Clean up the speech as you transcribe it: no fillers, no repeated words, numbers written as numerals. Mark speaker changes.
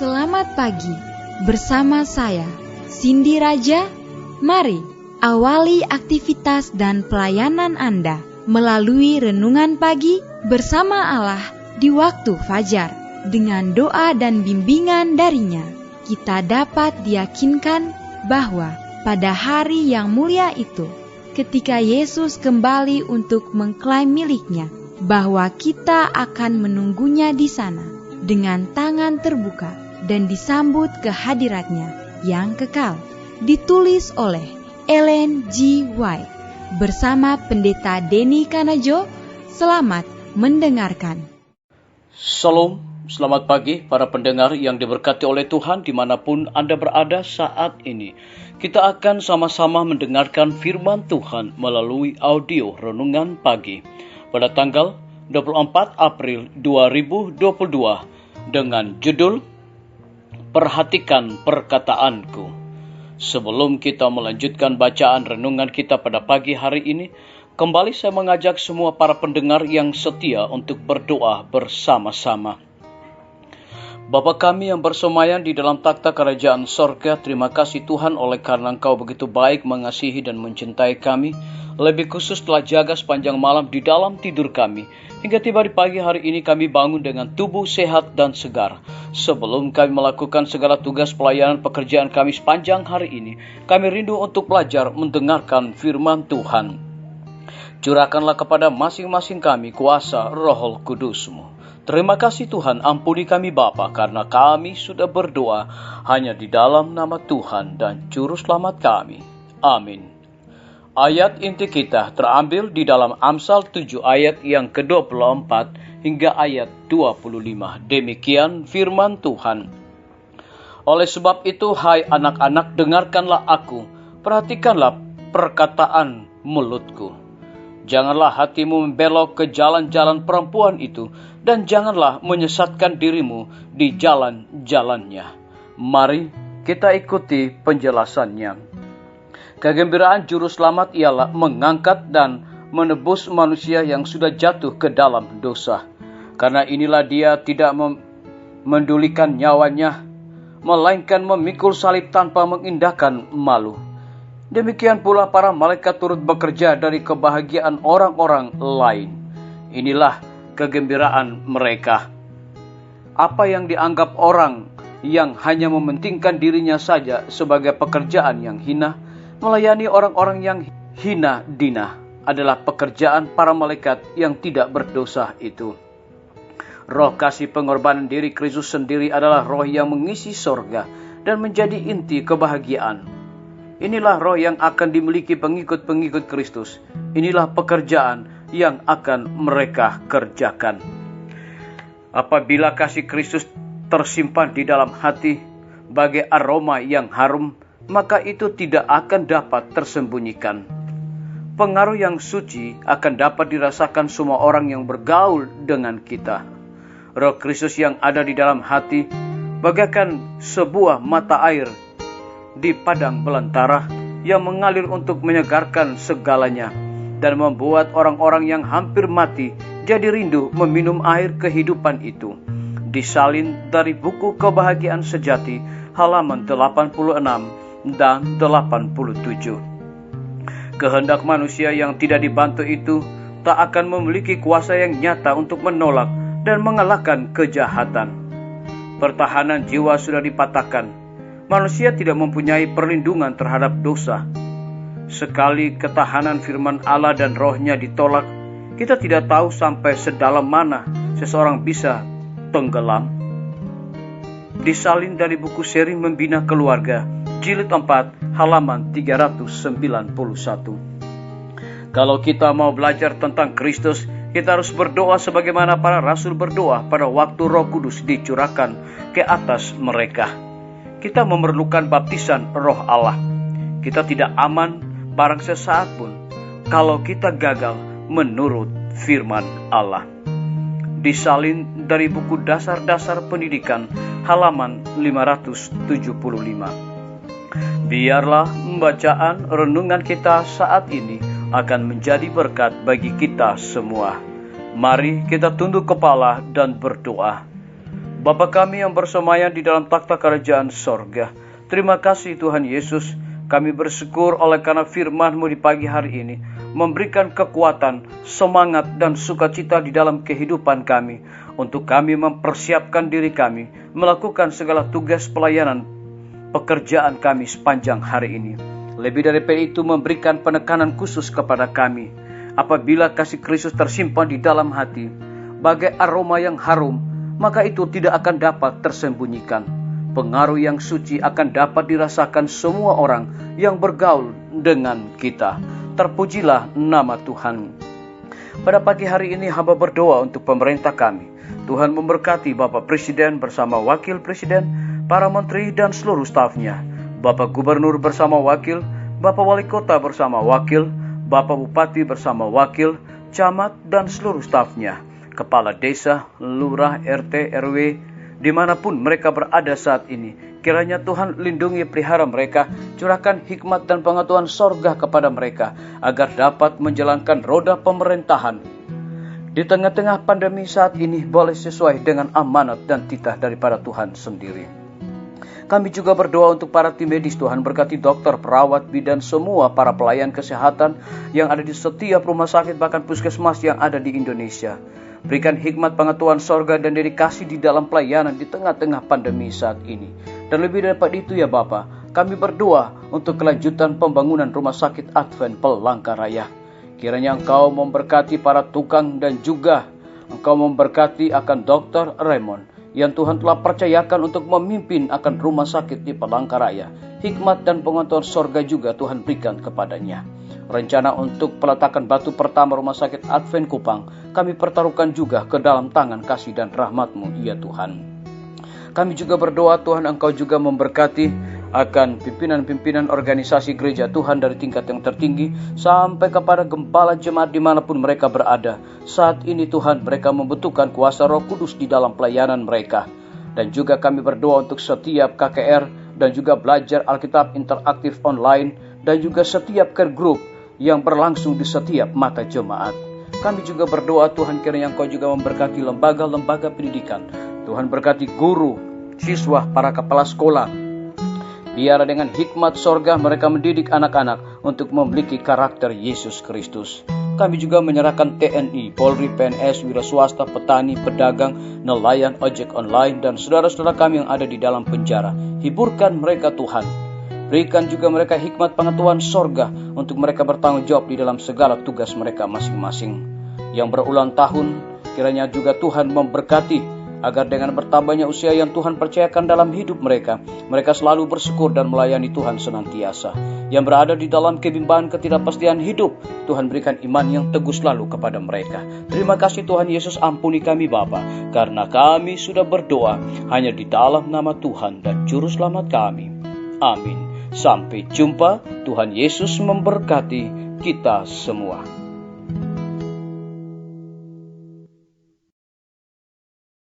Speaker 1: Selamat pagi, bersama saya, Cindy Raja. Mari awali aktivitas dan pelayanan Anda melalui renungan pagi bersama Allah di waktu fajar. Dengan doa dan bimbingan darinya, kita dapat diyakinkan bahwa pada hari yang mulia itu, ketika Yesus kembali untuk mengklaim miliknya, bahwa kita akan menunggunya di sana dengan tangan terbuka dan disambut ke hadiratnya yang kekal. Ditulis oleh Ellen G. White bersama Pendeta Denny Kanajo. Selamat mendengarkan.
Speaker 2: Salam, selamat pagi para pendengar yang diberkati oleh Tuhan dimanapun Anda berada saat ini. Kita akan sama-sama mendengarkan firman Tuhan melalui audio renungan pagi pada tanggal 24 April 2022 dengan judul Perhatikan Perkataanku. Sebelum kita melanjutkan bacaan renungan kita pada pagi hari ini, kembali saya mengajak semua para pendengar yang setia untuk berdoa bersama-sama. Bapa kami yang bersemayam di dalam takhta kerajaan sorga, terima kasih Tuhan oleh karena Engkau begitu baik, mengasihi dan mencintai kami. Lebih khusus telah jaga sepanjang malam di dalam tidur kami. Hingga tiba di pagi hari ini kami bangun dengan tubuh sehat dan segar. Sebelum kami melakukan segala tugas pelayanan pekerjaan kami sepanjang hari ini, kami rindu untuk belajar mendengarkan firman Tuhan. Curahkanlah kepada masing-masing kami kuasa Roh Kudus-Mu. Terima kasih Tuhan, ampuni kami Bapa, karena kami sudah berdoa hanya di dalam nama Tuhan dan Juru Selamat kami. Amin. Ayat inti kita terambil di dalam Amsal 7 ayat yang ke-24 hingga ayat 25. Demikian firman Tuhan. Oleh sebab itu, hai anak-anak, dengarkanlah aku, perhatikanlah perkataan mulutku. Janganlah hatimu membelok ke jalan-jalan perempuan itu, dan janganlah menyesatkan dirimu di jalan-jalannya. Mari kita ikuti penjelasannya. Kegembiraan Juru Selamat ialah mengangkat dan menebus manusia yang sudah jatuh ke dalam dosa. Karena inilah dia tidak mendulikan nyawanya, melainkan memikul salib tanpa mengindahkan malu. Demikian pula para malaikat turut bekerja dari kebahagiaan orang-orang lain. Inilah kegembiraan mereka. Apa yang dianggap orang yang hanya mementingkan dirinya saja sebagai pekerjaan yang hina, melayani orang-orang yang hina dina, adalah pekerjaan para malaikat yang tidak berdosa itu. Roh kasih pengorbanan diri Kristus sendiri adalah roh yang mengisi sorga dan menjadi inti kebahagiaan. Inilah roh yang akan dimiliki pengikut-pengikut Kristus. Inilah pekerjaan yang akan mereka kerjakan. Apabila kasih Kristus tersimpan di dalam hati bagai aroma yang harum, maka itu tidak akan dapat tersembunyikan. Pengaruh yang suci akan dapat dirasakan semua orang yang bergaul dengan kita. Roh Kristus yang ada di dalam hati bagaikan sebuah mata air di padang belantara yang mengalir untuk menyegarkan segalanya dan membuat orang-orang yang hampir mati jadi rindu meminum air kehidupan itu. Disalin dari buku Kebahagiaan Sejati halaman 86 dan 87. Kehendak manusia yang tidak dibantu itu tak akan memiliki kuasa yang nyata untuk menolak dan mengalahkan kejahatan. Pertahanan jiwa sudah dipatahkan. Manusia tidak mempunyai perlindungan terhadap dosa. Sekali ketahanan firman Allah dan rohnya ditolak, kita tidak tahu sampai sedalam mana seseorang bisa tenggelam. Disalin dari buku seri Membina Keluarga, Jilid 4, halaman 391. Kalau kita mau belajar tentang Kristus, kita harus berdoa sebagaimana para rasul berdoa pada waktu Roh Kudus dicurahkan ke atas mereka. Kita memerlukan baptisan Roh Allah. Kita tidak aman barang sesaat pun kalau kita gagal menurut firman Allah. Disalin dari buku Dasar-Dasar Pendidikan halaman 575. Biarlah bacaan renungan kita saat ini akan menjadi berkat bagi kita semua. Mari kita tunduk kepala dan berdoa. Bapa kami yang bersemayam di dalam takhta kerajaan sorga, terima kasih Tuhan Yesus. Kami bersyukur oleh karena firman-Mu di pagi hari ini memberikan kekuatan, semangat, dan sukacita di dalam kehidupan kami, untuk kami mempersiapkan diri kami melakukan segala tugas pelayanan pekerjaan kami sepanjang hari ini. Lebih daripada itu, memberikan penekanan khusus kepada kami. Apabila kasih Kristus tersimpan di dalam hati bagai aroma yang harum, maka itu tidak akan dapat tersembunyikan. Pengaruh yang suci akan dapat dirasakan semua orang yang bergaul dengan kita. Terpujilah nama Tuhan. Pada pagi hari ini hamba berdoa untuk pemerintah kami. Tuhan memberkati Bapak Presiden bersama Wakil Presiden, para menteri dan seluruh stafnya, Bapak Gubernur bersama Wakil, Bapak Wali Kota bersama Wakil, Bapak Bupati bersama Wakil, Camat dan seluruh stafnya, Kepala Desa, Lurah, RT, RW, dimanapun mereka berada saat ini. Kiranya Tuhan lindungi pelihara mereka, curahkan hikmat dan pengetahuan sorga kepada mereka, agar dapat menjalankan roda pemerintahan di tengah-tengah pandemi saat ini boleh sesuai dengan amanat dan titah daripada Tuhan sendiri. Kami juga berdoa untuk para tim medis. Tuhan berkati dokter, perawat, bidan, semua para pelayan kesehatan yang ada di setiap rumah sakit bahkan puskesmas yang ada di Indonesia. Berikan hikmat pengetahuan sorga dan dedikasi di dalam pelayanan di tengah-tengah pandemi saat ini. Dan lebih daripada itu ya Bapa, kami berdoa untuk kelanjutan pembangunan Rumah Sakit Advent Palangkaraya. Kiranya Engkau memberkati para tukang dan juga Engkau memberkati akan Dr. Raymond yang Tuhan telah percayakan untuk memimpin akan rumah sakit di Palangkaraya. Hikmat dan pengetahuan sorga juga Tuhan berikan kepadanya. Rencana untuk peletakan batu pertama Rumah Sakit Advent Kupang kami pertaruhkan juga ke dalam tangan kasih dan rahmat-Mu ya Tuhan. Kami juga berdoa Tuhan Engkau juga memberkati akan pimpinan-pimpinan organisasi gereja Tuhan dari tingkat yang tertinggi sampai kepada gembala jemaat dimanapun mereka berada. Saat ini Tuhan mereka membutuhkan kuasa Roh Kudus di dalam pelayanan mereka. Dan juga kami berdoa untuk setiap KKR dan juga belajar Alkitab interaktif online dan juga setiap care group yang berlangsung di setiap mata jemaat. Kami juga berdoa Tuhan kiranya Engkau juga memberkati lembaga-lembaga pendidikan. Tuhan berkati guru, siswa, para kepala sekolah. Biar dengan hikmat sorga mereka mendidik anak-anak untuk memiliki karakter Yesus Kristus. Kami juga menyerahkan TNI, Polri, PNS, wira swasta, petani, pedagang, nelayan, ojek online, dan saudara-saudara kami yang ada di dalam penjara. Hiburkan mereka Tuhan. Berikan juga mereka hikmat pengetahuan sorga untuk mereka bertanggung jawab di dalam segala tugas mereka masing-masing. Yang berulang tahun, kiranya juga Tuhan memberkati agar dengan bertambahnya usia yang Tuhan percayakan dalam hidup mereka, mereka selalu bersyukur dan melayani Tuhan senantiasa. Yang berada di dalam kebimbangan ketidakpastian hidup, Tuhan berikan iman yang teguh selalu kepada mereka. Terima kasih Tuhan Yesus, ampuni kami Bapa, karena kami sudah berdoa hanya di dalam nama Tuhan dan Juru Selamat kami. Amin. Sampai jumpa. Tuhan Yesus memberkati kita semua.